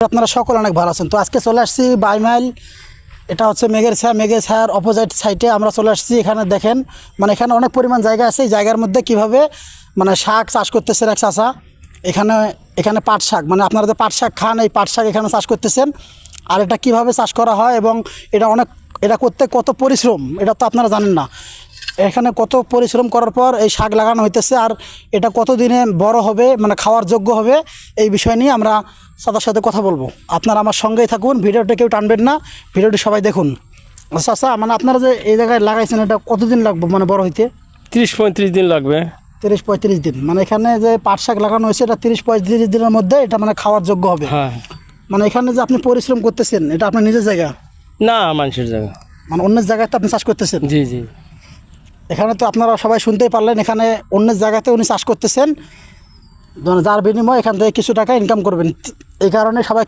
আপনারা সকল অনেক ভালো আছেন। তো আজকে চলে আসছি বাইমাইল, এটা হচ্ছে মেঘের ছায়ার অপোজিট সাইডে আমরা চলে আসছি। এখানে দেখেন মানে এখানে অনেক পরিমাণ জায়গা আছে। এই জায়গার মধ্যে কিভাবে মানে শাক চাষ করতেছেন এক চাষা। এখানে পাট শাক, মানে আপনারা যে পাট শাক খান, এই পাট শাক এখানে চাষ করতেছেন। আর এটা কিভাবে চাষ করা হয় এবং এটা করতে কত পরিশ্রম, এটা তো আপনারা জানেন না। এখানে কত পরিশ্রম করার পর এই শাক লাগানো হইতেছে, আর এটা কত দিনে বড় হবে, মানে খাওয়ার যোগ্য হবে, এই বিষয় নিয়ে আমরা চাচার সাথে কথা বলবো। আপনারা আমার সঙ্গেই থাকুন, ভিডিওটা কেউ টানবেন না, ভিডিওটি সবাই দেখুন। চাচা, মানে আপনারা যে এই জায়গায় লাগাইছেন, এটা কতদিন লাগবে মানে বড় হইতে? 30-35 দিন লাগবে। 30-35 দিন, মানে এখানে যে পাট শাক লাগানো হয়েছে এটা 30-35 দিনের মধ্যে এটা মানে খাওয়ার যোগ্য হবে। হ্যাঁ, মানে এখানে যে আপনি পরিশ্রম করতেছেন, এটা আপনার নিজের জায়গা না মানুষের জায়গা। মানে অন্যের জায়গায় তো আপনি চাষ করতেছেন। জি জি। এখানে তো আপনারা সবাই শুনতেই পারলেন, এখানে অন্যের জায়গাতে উনি চাষ করতেছেন, যার বিনিময়ে এখান থেকে কিছু টাকা ইনকাম করবেন। এই কারণে সবাইকে